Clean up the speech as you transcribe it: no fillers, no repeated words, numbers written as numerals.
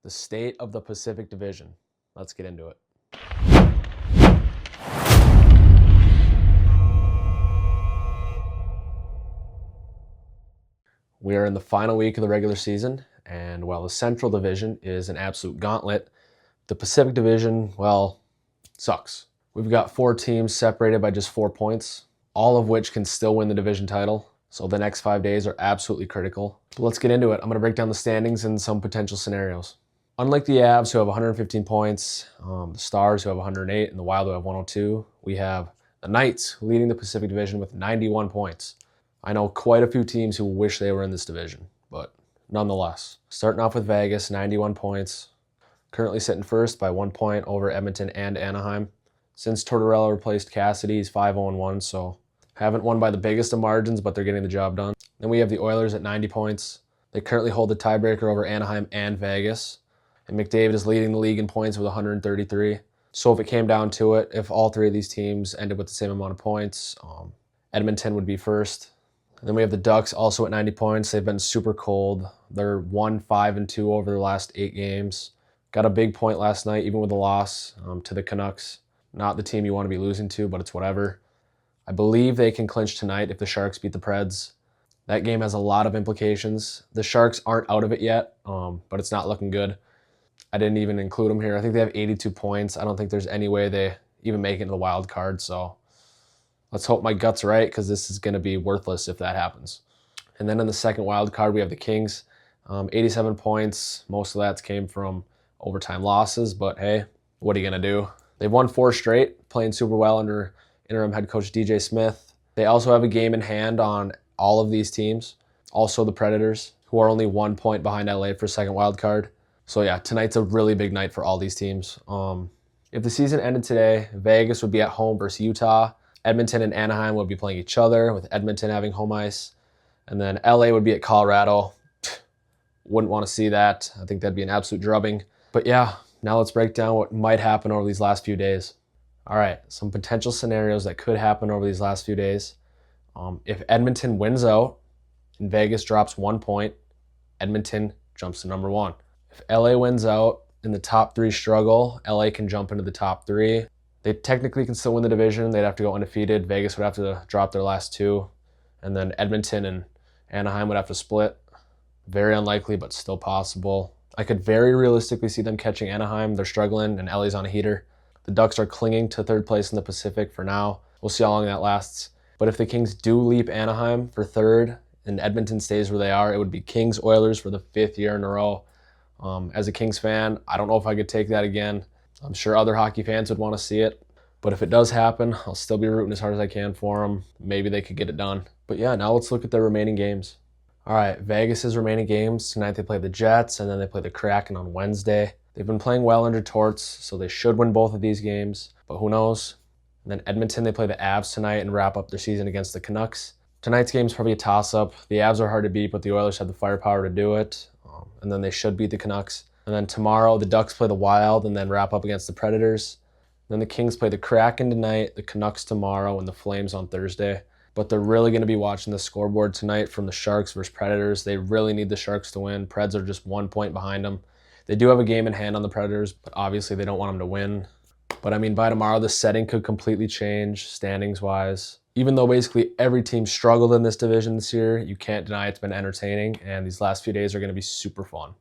the state of the Pacific Division. Let's get into it. We are in the final week of the regular season, and while the Central Division is an absolute gauntlet, the Pacific Division, well, sucks. We've got 4 teams separated by just 4 points, all of which can still win the division title. So the next 5 days are absolutely critical. But let's get into it. I'm going to break down the standings and some potential scenarios. Unlike the Avs, who have 115 points, the Stars, who have 108, and the Wild, who have 102, we have the Knights leading the Pacific Division with 91 points. I know quite a few teams who wish they were in this division, but nonetheless. Starting off with Vegas, 91 points. Currently sitting first by 1 point over Edmonton and Anaheim. Since Tortorella replaced Cassidy, he's 5-0-1, so haven't won by the biggest of margins, but they're getting the job done. Then we have the Oilers at 90 points. They currently hold the tiebreaker over Anaheim and Vegas. And McDavid is leading the league in points with 133. So if it came down to it, if all 3 of these teams ended with the same amount of points, Edmonton would be first. And then we have the Ducks also at 90 points. They've been super cold. They're 1-5-2 over their last 8 games. Got a big point last night, even with a loss to the Canucks. Not the team you want to be losing to, but it's whatever. I believe they can clinch tonight if the Sharks beat the Preds. That game has a lot of implications. The Sharks aren't out of it yet, but it's not looking good. I didn't even include them here. I think they have 82 points. I don't think there's any way they even make it into the wild card, so let's hope my gut's right, because this is going to be worthless if that happens. And then in the second wild card, we have the Kings. 87 points. Most of that came from overtime losses, but hey, what are you going to do? They've won 4 straight, playing super well under interim head coach DJ Smith. They also have a game in hand on all of these teams. Also the Predators, who are only 1 point behind LA for second wild card. So yeah, tonight's a really big night for all these teams. If the season ended today, Vegas would be at home versus Utah. Edmonton and Anaheim would be playing each other, with Edmonton having home ice. And then LA would be at Colorado. Wouldn't want to see that. I think that'd be an absolute drubbing. But yeah, now let's break down what might happen over these last few days. All right, some potential scenarios that could happen over these last few days. If Edmonton wins out and Vegas drops 1 point, Edmonton jumps to number 1. If LA wins out and the top 3 struggle, LA can jump into the top 3. They technically can still win the division. They'd have to go undefeated. Vegas would have to drop their last 2. And then Edmonton and Anaheim would have to split. Very unlikely, but still possible. I could very realistically see them catching Anaheim. They're struggling, and LA's on a heater. The Ducks are clinging to 3rd place in the Pacific for now. We'll see how long that lasts. But if the Kings do leap Anaheim for 3rd and Edmonton stays where they are, it would be Kings Oilers for the 5th year in a row. As a Kings fan, I don't know if I could take that again. I'm sure other hockey fans would want to see it. But if it does happen, I'll still be rooting as hard as I can for them. Maybe they could get it done. But yeah, now let's look at their remaining games. All right, Vegas's remaining games. Tonight they play the Jets, and then they play the Kraken on Wednesday. They've been playing well under Torts, so they should win both of these games, but who knows? And then Edmonton, they play the Avs tonight and wrap up their season against the Canucks. Tonight's game's probably a toss-up. The Avs are hard to beat, but the Oilers have the firepower to do it, and then they should beat the Canucks. And then tomorrow, the Ducks play the Wild and then wrap up against the Predators. Then the Kings play the Kraken tonight, the Canucks tomorrow, and the Flames on Thursday. But they're really going to be watching the scoreboard tonight from the Sharks versus Predators. They really need the Sharks to win. Preds are just 1 point behind them. They do have a game in hand on the Predators, but obviously they don't want them to win. But I mean, by tomorrow, the setting could completely change standings-wise. Even though basically every team struggled in this division this year, you can't deny it's been entertaining, and these last few days are going to be super fun.